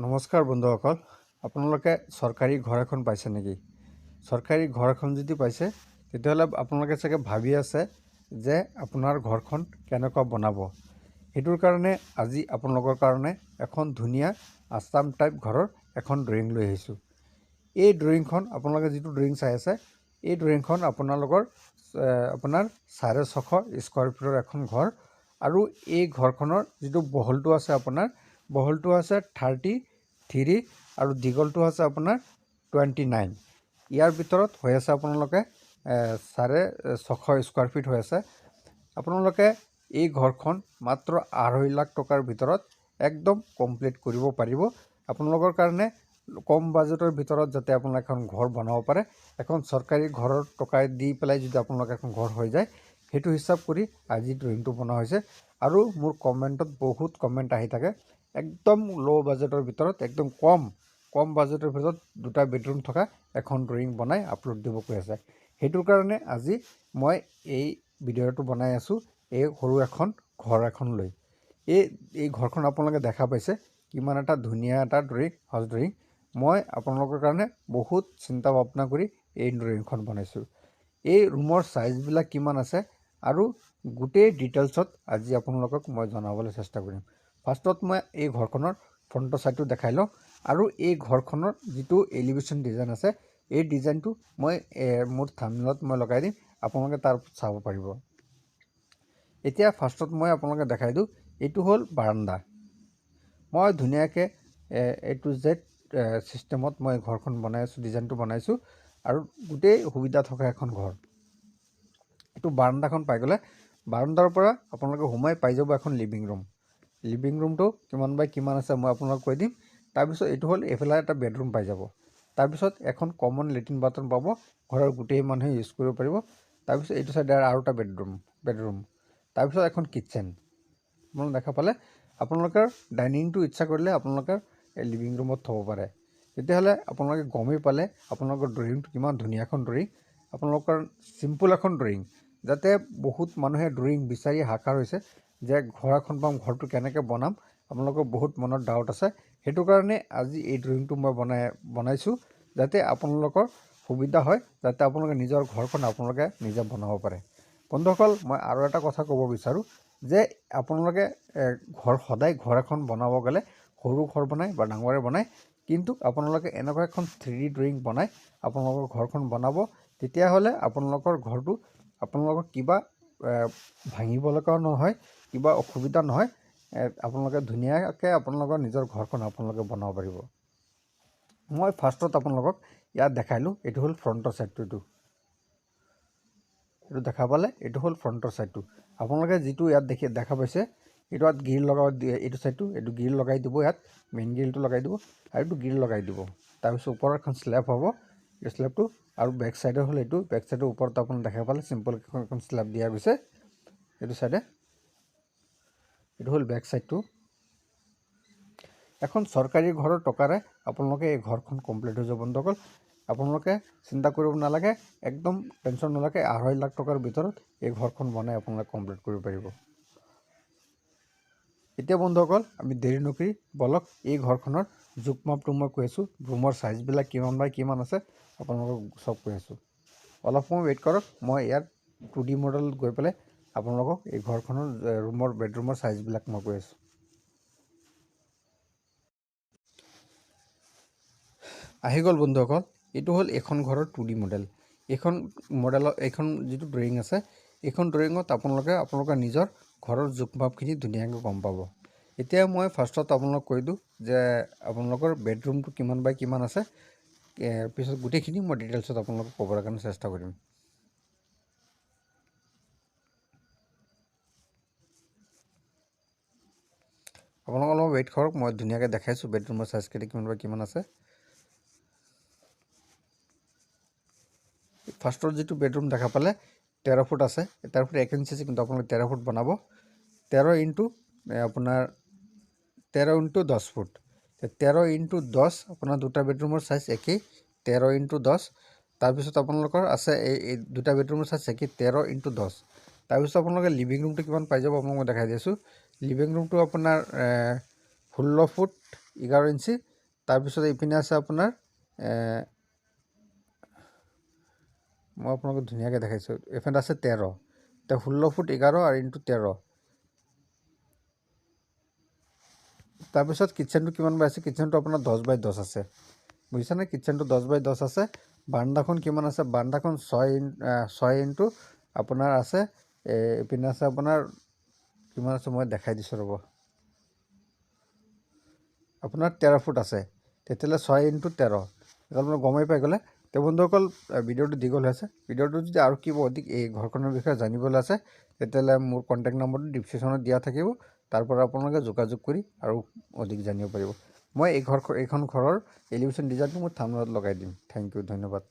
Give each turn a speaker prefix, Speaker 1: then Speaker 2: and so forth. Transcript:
Speaker 1: নমস্কাৰ বন্ধুসকল, আপোনালোকে চৰকাৰী ঘৰ এখন পাইছে নেকি? চৰকাৰী ঘৰ এখন যদি পাইছে তেতিয়াহ'লে আপোনালোকে চাগে ভাবি আছে যে আপোনাৰ ঘৰখন কেনেকুৱা বনাব। সেইটোৰ কাৰণে আজি আপোনালোকৰ কাৰণে এখন ধুনীয়া আছাম টাইপ ঘৰৰ এখন ড্ৰয়িং লৈ আহিছোঁ। এই ড্ৰয়িংখন আপোনালোকে যিটো ড্ৰয়িং চাই আছে, এই ড্ৰয়িংখন আপোনাৰ 650 স্কোৱাৰ ফিটৰ এখন ঘৰ। আৰু এই ঘৰখনৰ যিটো বহলটো আছে, বহলটো আছে 33 আৰু দীঘলটো আছে আপোনাৰ 29। ইয়াৰ ভিতৰত হৈ আছে আপোনালোকে 650 স্কোৱাৰ ফিট হৈ আছে। আপোনালোকে এই ঘৰখন মাত্ৰ 2.5 লাখ টকাৰ ভিতৰত একদম কমপ্লিট কৰিব পাৰিব। আপোনালোকৰ কাৰণে কম বাজেটৰ ভিতৰত যাতে আপোনালোকে এখন ঘৰ বনাব পাৰে, এখন চৰকাৰী ঘৰৰ টকা দি পেলাই যদি আপোনালোকে এখন ঘৰ হৈ যায়, সেইটো হিচাপ কৰি আজি ড্ৰয়িংটো বনোৱা হৈছে। আৰু মোৰ কমেণ্টত বহুত কমেণ্ট আহি থাকে, একদম ল' বাজেটৰ ভিতৰত, একদম কম বাজেটৰ ভিতৰত 2টা বেডৰুম থকা এখন ড্ৰয়িং বনাই আপলোড দিব কৈ আছে। সেইটোৰ কাৰণে আজি মই এই ভিডিঅ'টো বনাই আছোঁ, এই সৰু এখন ঘৰ এখন লৈ। এই ঘৰখন আপোনালোকে দেখা পাইছে, কিমান এটা ধুনীয়া এটা ড্ৰয়িং, সহজ ড্ৰয়িং। মই আপোনালোকৰ কাৰণে বহুত চিন্তা ভাৱনা কৰি এই ড্ৰয়িংখন বনাইছোঁ। এই ৰুমৰ চাইজবিলাক কিমান আছে আৰু গোটেই ডিটেইলছত আজি আপোনালোকক মই জনাবলৈ চেষ্টা কৰিম। ফাৰ্ষ্টত মই এই ঘৰখনৰ ফ্ৰণ্টৰ ছাইডটো দেখাই লওঁ, আৰু এই ঘৰখনৰ যিটো এলিভেশ্যন ডিজাইন আছে, এই ডিজাইনটো মই মোৰ থাম্বনেইলত মই লগাই দিম, আপোনালোকে তাৰ চাব পাৰিব। এতিয়া ফাৰ্ষ্টত মই আপোনালোকে দেখাই দিওঁ, এইটো হ'ল বাৰাণ্ডা। মই ধুনীয়াকৈ A to Z চিষ্টেমত মই ঘৰখন বনাই আছোঁ, ডিজাইনটো বনাইছোঁ, আৰু গোটেই সুবিধা থকা এখন ঘৰ। এইটো বাৰাণ্ডাখন পাই গ'লে বাৰাণ্ডাৰ পৰা আপোনালোকে সোমাই পাই যাব এখন লিভিং ৰুম। লিভিং ৰুমটো কিমান বাই কিমান আছে মই আপোনালোকক কৈ দিম। তাৰপিছত এইটো হ'ল এইফালে এটা বেডৰুম পাই যাব। তাৰপিছত এখন কমন লেট্ৰিন বাথৰুম পাব, ঘৰৰ গোটেই মানুহে ইউজ কৰিব পাৰিব। তাৰপিছত এইটো চাইডে আৰু এটা বেডৰুম। তাৰপিছত এখন কিটচেন আপোনালোকে দেখা পালে। আপোনালোকৰ ডাইনিংটো ইচ্ছা কৰিলে আপোনালোকে লিভিং ৰুমত থ'ব পাৰে। তেতিয়াহ'লে আপোনালোকে গমেই পালে আপোনালোকৰ ড্ৰয়িংটো কিমান ধুনীয়া এখন ড্ৰয়িং। আপোনালোকৰ চিম্পুল এখন ড্ৰয়িং, যাতে বহুত মানুহে ড্ৰয়িং বিচাৰি হাহাকাৰ হৈছে যে ঘৰ এখন পাম, ঘৰটো কেনেকৈ বনাম। আপোনালোকৰ বহুত মনত ডাউট আছে, সেইটো কাৰণে আজি এই ড্ৰয়িংটো মই বনাইছোঁ, যাতে আপোনালোকৰ সুবিধা হয়, যাতে আপোনালোকে নিজৰ ঘৰখন আপোনালোকে নিজে বনাব পাৰে। বন্ধুসকল, মই আৰু এটা কথা ক'ব বিচাৰোঁ যে আপোনালোকে সদায় ঘৰ এখন বনাব গ'লে সৰু ঘৰ বনায় বা ডাঙৰে বনায়, কিন্তু আপোনালোকে এনেকুৱা এখন 3D ড্ৰয়িং বনাই আপোনালোকৰ ঘৰখন বনাব। তেতিয়াহ'লে আপোনালোকৰ ঘৰটো আপোনালোকৰ কিবা ভাঙিব লগাও নহয়, কিবা অসুবিধা নহয়। আপোনালোকে ধুনীয়াকৈ আপোনালোকৰ নিজৰ ঘৰখন আপোনালোকে বনাব পাৰিব। মই ফাৰ্ষ্টত আপোনালোকক ইয়াত দেখালোঁ, এইটো হ'ল ফ্ৰণ্টৰ ছাইডটো। এইটো দেখা পালে, এইটো হ'ল ফ্ৰণ্টৰ ছাইডটো। আপোনালোকে যিটো ইয়াত দেখা পাইছে, এইটো ইয়াত গ্ৰিল লগাব, এইটো ছাইডটো এইটো গ্ৰিল লগাই দিব, ইয়াত মেইন গ্ৰিলটো লগাই দিব, আৰু এইটো গ্ৰিল লগাই দিব। তাৰপিছত ওপৰত এখন স্লেব হ'ব, এই স্লেবটো, আৰু বেক ছাইডৰ হ'ল এইটো, বেক ছাইডৰ ওপৰত আপোনালোকে দেখা পালে চিম্পলকৈ এখন স্লেব দিয়া গৈছে এইটো ছাইডে। এইটো হ'ল বেক ছাইডটো। এখন চৰকাৰী ঘৰৰ টকাৰে আপোনালোকে এই ঘৰখন কমপ্লিট হৈ যাব। বন্ধুসকল, আপোনালোকে চিন্তা কৰিব নালাগে, একদম টেনশ্যন নালাগে, 2.5 লাখ টকাৰ ভিতৰত এই ঘৰখন বনাই আপোনালোকে কমপ্লিট কৰিব পাৰিব। এতিয়া বন্ধুসকল, আমি দেৰি নকৰি বলক এই ঘৰখনৰ জোখমাপটো মই কৈ আছোঁ, ৰুমৰ চাইজবিলাক কিমান বাই কিমান আছে আপোনালোকক চব কৈ আছোঁ। অলপ সময় ৱেইট কৰক, মই ইয়াত 2D মডেলত গৈ পেলাই আপোনালোকক এই ঘৰখনৰ বেডৰুমৰ চাইজবিলাক মই কৈ আছোঁ। আহি গ'ল বন্ধুসকল, এইটো হ'ল এইখন ঘৰৰ 2D মডেল। এইখন যিটো ড্ৰয়িং আছে, এইখন ড্ৰয়িঙত আপোনালোকৰ নিজৰ ঘৰৰ জোখমাপখিনি ধুনীয়াকৈ গম পাব। এতিয়া মই ফাৰ্ষ্টত আপোনালোকক কৈ দিওঁ যে আপোনালোকৰ বেডৰুমটো কিমান বাই কিমান আছে, পিছত গোটেইখিনি মই ডিটেইলছত আপোনালোকক ক'বৰ কাৰণে চেষ্টা কৰিম। আপোনালোক অলপ ৱেইট কৰক, মই ধুনীয়াকৈ দেখাইছোঁ বেডৰুমৰ চাইজখিনি কিমান বাই কিমান আছে। ফাৰ্ষ্টৰ যিটো বেডৰুম দেখা পালে 13 ফুট আছে, 13 ফুট 1 ইঞ্চি আছে, কিন্তু আপোনালোকে 13 ফুট বনাব। 13 ইনটু 10 ফুট। 13 ইনটু 10 আপোনাৰ 2টা বেডৰুমৰ চাইজ একেই, 13 ইনটু 10। তাৰপিছত আপোনালোকৰ আছে এই 2টা বেডৰুমৰ চাইজ একেই, 13 ইনটু 10। তাৰপিছত আপোনালোকে লিভিং ৰুমটো কিমান পাই যাব আপোনাক মই দেখাই দি আছোঁ। লিভিং ৰুমটো আপোনাৰ 16 ফুট 11 ইঞ্চি। তাৰপিছত এইপিনে আছে আপোনাৰ মই আপোনালোকক ধুনীয়াকৈ দেখাইছোঁ, এইফালে আছে 13, এতিয়া 16 ফুট 11 আৰু ইনটু 13। তাৰপিছত কিটচেনটো কিমান বাই আছে, কিটচেনটো আপোনাৰ 10x10 আছে, বুজিছানে? কিটচেনটো 10x10 আছে। বাৰাণ্ডাখন কিমান আছে, বাৰাণ্ডাখন 6 ইনটু আপোনাৰ আছে, এইপিনে আছে আপোনাৰ কিমান আছে মই দেখাই দিছোঁ ৰ'ব, আপোনাৰ 13 ফুট আছে। তেতিয়াহ'লে 6 ইনটু 13, আপোনালোকে গমেই পাই গ'লে। তো বন্ধুসকল, ভিডিঅ'টো দীঘল হৈ আছে। ভিডিঅ'টো যদি আৰু কিবা অধিক এই ঘৰখনৰ বিষয়ে জানিবলৈ আছে, তেতিয়াহ'লে মোৰ কণ্টেক্ট নম্বৰটো ডিছক্ৰিপশ্যনত দিয়া থাকিব, তাৰ পৰা আপোনালোকে যোগাযোগ কৰি আৰু অধিক জানিব পাৰিব। মই এইখন ঘৰৰ এলিভেশ্যন ডিজাইনটো মই থাম্বনেইলত লগাই দিম। থেংক ইউ, ধন্যবাদ।